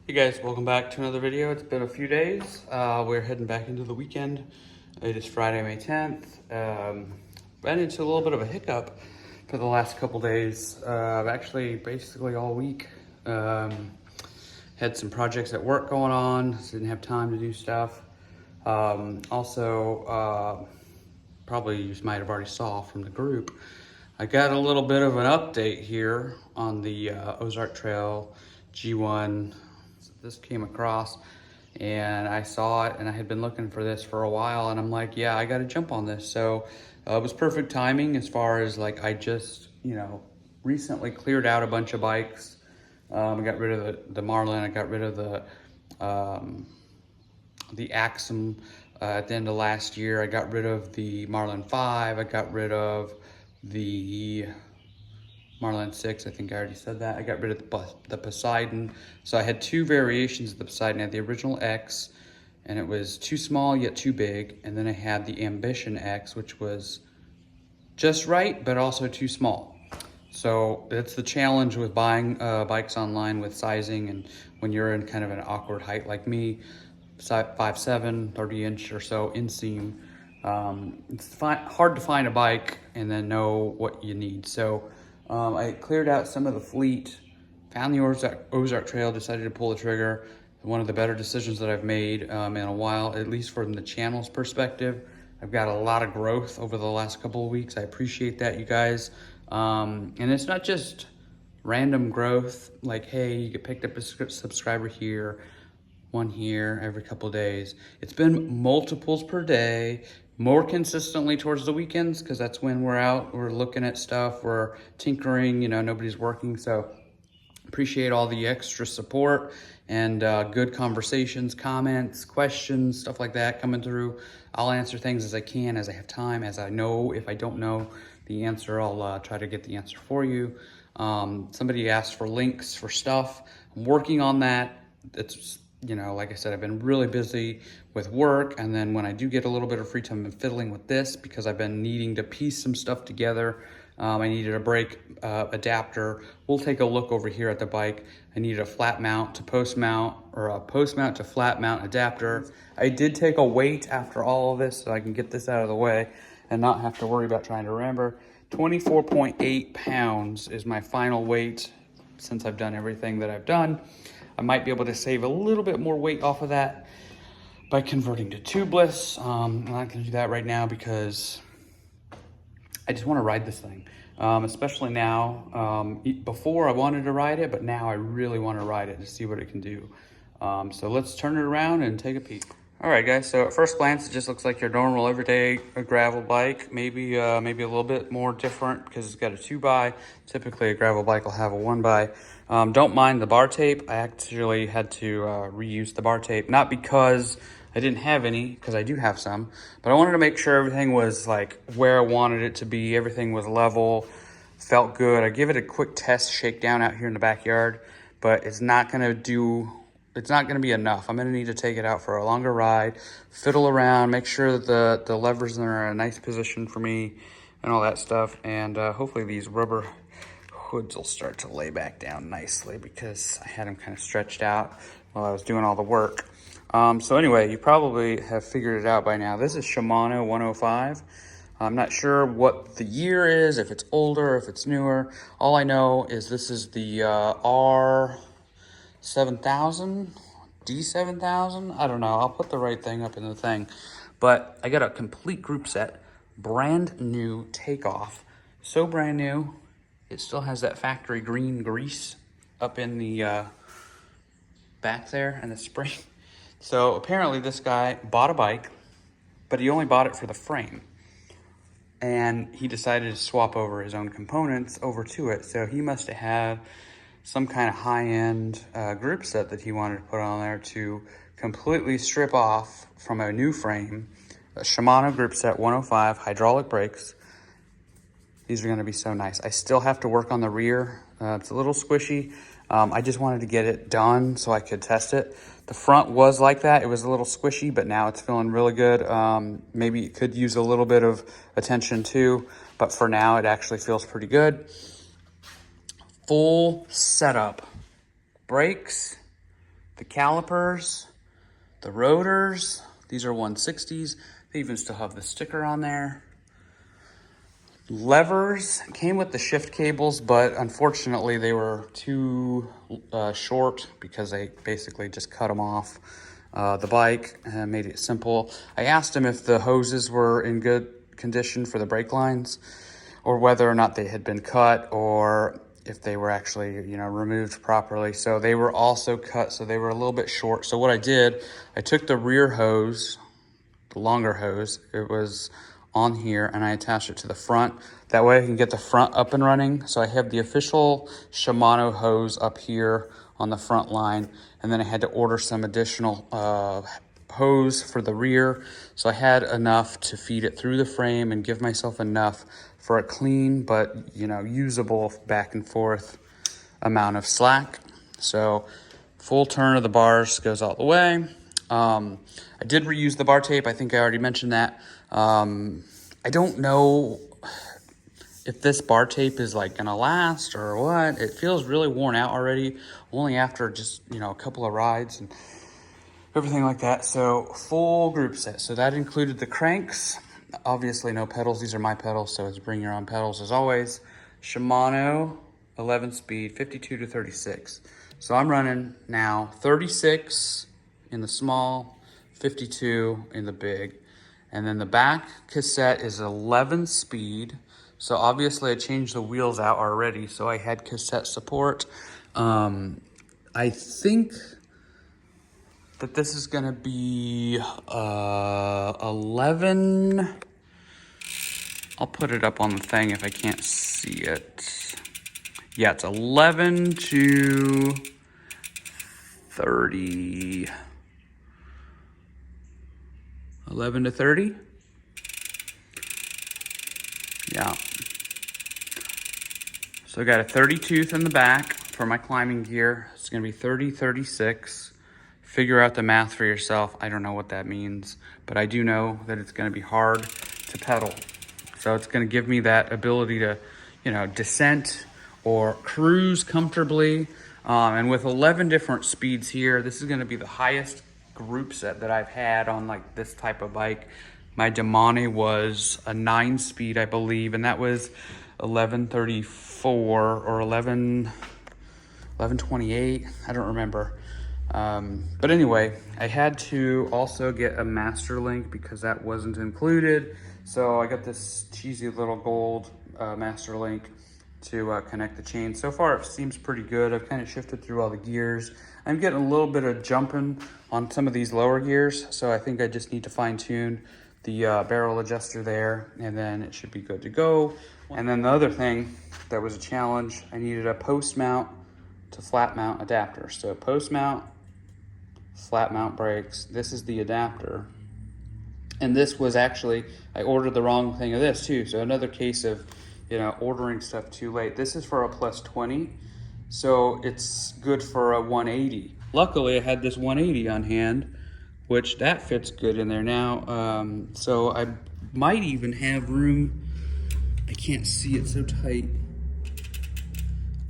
Hey guys, welcome back to another video. It's been a few days. We're heading back into the weekend. It is Friday, May 10th. Ran into a little bit of a hiccup for the last couple days. Actually, basically all week. Had some projects at work going on, so didn't have time to do stuff. Probably you might have already saw from the group, I got a little bit of an update here on the Ozark Trail G1. This came across and I saw it and I had been looking for this for a while and I'm like, yeah, I got to jump on this. So it was perfect timing as far as like, I just, recently cleared out a bunch of bikes. I got rid of the Marlin. I got rid of the Axum at the end of last year. I got rid of the Marlin 5. I got rid of the Marlin 6, I think I already said that. I got rid of the Poseidon. So I had two variations of the Poseidon. I had the original X, and it was too small yet too big. And then I had the Ambition X, which was just right, but also too small. So that's the challenge with buying bikes online with sizing, and when you're in kind of an awkward height like me, 5'7", 30-inch or so inseam. It's hard to find a bike and then know what you need. So I cleared out some of the fleet, found the Ozark Trail, decided to pull the trigger. One of the better decisions that I've made in a while, at least from the channel's perspective. I've got a lot of growth over the last couple of weeks. I appreciate that, you guys. And it's not just random growth, like, hey, you get picked up a subscriber here, one here every couple of days. It's been multiples per day, more consistently towards the weekends, because that's when we're out, we're looking at stuff, we're tinkering, nobody's working. So appreciate all the extra support and good conversations, comments, questions, stuff like that coming through. I'll answer things as I can, as I have time, as I know. If I don't know the answer, I'll try to get the answer for you. Somebody asked for links for stuff. I'm working on that. It's, like I said, I've been really busy with work, and then when I do get a little bit of free time, I'm fiddling with this because I've been needing to piece some stuff together. I needed a brake adapter. We'll take a look over here at the bike. I needed a flat mount to post mount, or a post mount to flat mount adapter. I did take a weight after all of this so I can get this out of the way and not have to worry about trying to remember. 24.8 pounds is my final weight since I've done everything that I've done. I might be able to save a little bit more weight off of that by converting to tubeless. I'm not gonna do that right now because I just wanna ride this thing. Especially now. Before I wanted to ride it, but now I really wanna ride it to see what it can do. So let's turn it around and take a peek. All right, guys, so at first glance, it just looks like your normal everyday gravel bike, maybe a little bit more different because it's got a 2x. Typically, a gravel bike will have a 1x. Don't mind the bar tape. I actually had to reuse the bar tape, not because I didn't have any, because I do have some, but I wanted to make sure everything was like where I wanted it to be. Everything was level, felt good. I give it a quick test shakedown out here in the backyard, but it's not gonna be enough. I'm gonna need to take it out for a longer ride, fiddle around, make sure that the levers are in a nice position for me and all that stuff. And hopefully these rubber hoods will start to lay back down nicely because I had them kind of stretched out while I was doing all the work. So anyway, you probably have figured it out by now. This is Shimano 105. I'm not sure what the year is, if it's older, if it's newer. All I know is this is the R7000, D7000. I don't know. I'll put the right thing up in the thing. But I got a complete group set, brand new takeoff. So brand new, it still has that factory green grease up in the back there and the spring. So apparently this guy bought a bike, but he only bought it for the frame. And he decided to swap over his own components over to it. So he must have had some kind of high-end group set that he wanted to put on there to completely strip off from a new frame. A Shimano group set 105, hydraulic brakes. These are gonna be so nice. I still have to work on the rear. It's a little squishy. I just wanted to get it done so I could test it. The front was like that. It was a little squishy, but now it's feeling really good. Maybe it could use a little bit of attention too, but for now it actually feels pretty good. Full setup. Brakes, the calipers, the rotors. These are 160s. They even still have the sticker on there. Levers came with the shift cables, but unfortunately they were too short because they basically just cut them off the bike and made it simple. I asked him if the hoses were in good condition for the brake lines, or whether or not they had been cut, or if they were actually, you know, removed properly. So they were also cut, so they were a little bit short. So what I did, I took the rear hose, the longer hose, it was on here, and I attached it to the front. That way I can get the front up and running. So I have the official Shimano hose up here on the front line, and then I had to order some additional hose for the rear. So I had enough to feed it through the frame and give myself enough for a clean but, you know, usable back and forth amount of slack. So full turn of the bars goes all the way. I did reuse the bar tape. I think I already mentioned that. I don't know if this bar tape is like gonna last or what. It feels really worn out already, only after just, you know, a couple of rides and everything like that. So full group set. So that included the cranks. Obviously no pedals. These are my pedals, so it's bring your own pedals as always. Shimano 11 speed, 52 to 36. So I'm running now 36 in the small, 52 in the big. And then the back cassette is 11 speed. So obviously I changed the wheels out already, so I had cassette support. I think that this is gonna be 11. I'll put it up on the thing if I can't see it. Yeah, it's 11 to 30. 11 to 30? Yeah. So I got a 30 tooth in the back for my climbing gear. It's gonna be 30, 36. Figure out the math for yourself. I don't know what that means, but I do know that it's gonna be hard to pedal. So it's gonna give me that ability to, you know, descent or cruise comfortably. And with 11 different speeds here, this is gonna be the highest group set that I've had on like this type of bike. My Damani was a 9-speed, I believe, and that was 1134 or 1128. I don't remember. But anyway, I had to also get a master link because that wasn't included. So I got this cheesy little gold master link to connect the chain. So far it seems pretty good. I've kind of shifted through all the gears. I'm getting a little bit of jumping on some of these lower gears, so I think I just need to fine tune the barrel adjuster there, and then it should be good to go. And then the other thing that was a challenge, I needed a post mount to flat mount adapter. So post mount, flat mount brakes. This is the adapter. And this was actually, I ordered the wrong thing of this too. So another case of, you know, ordering stuff too late. This is for a plus 20, so it's good for a 180. Luckily, I had this 180 on hand, which that fits good in there now. So I might even have room. I can't see it so tight.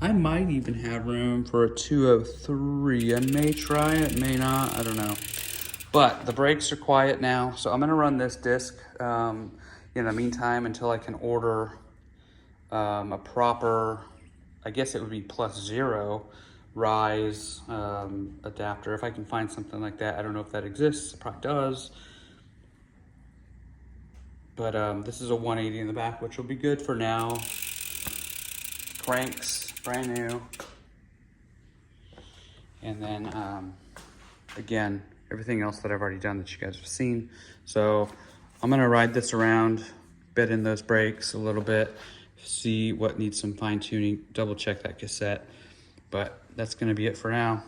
I might even have room for a 203. I may try it, may not, I don't know. But the brakes are quiet now, so I'm gonna run this disc in the meantime until I can order a proper, I guess it would be plus 0 rise adapter. If I can find something like that. I don't know if that exists, it probably does. But this is a 180 in the back, which will be good for now. Cranks, brand new. And then again, everything else that I've already done that you guys have seen. So I'm gonna ride this around, bed in those brakes a little bit, see what needs some fine tuning, double check that cassette. But that's gonna be it for now.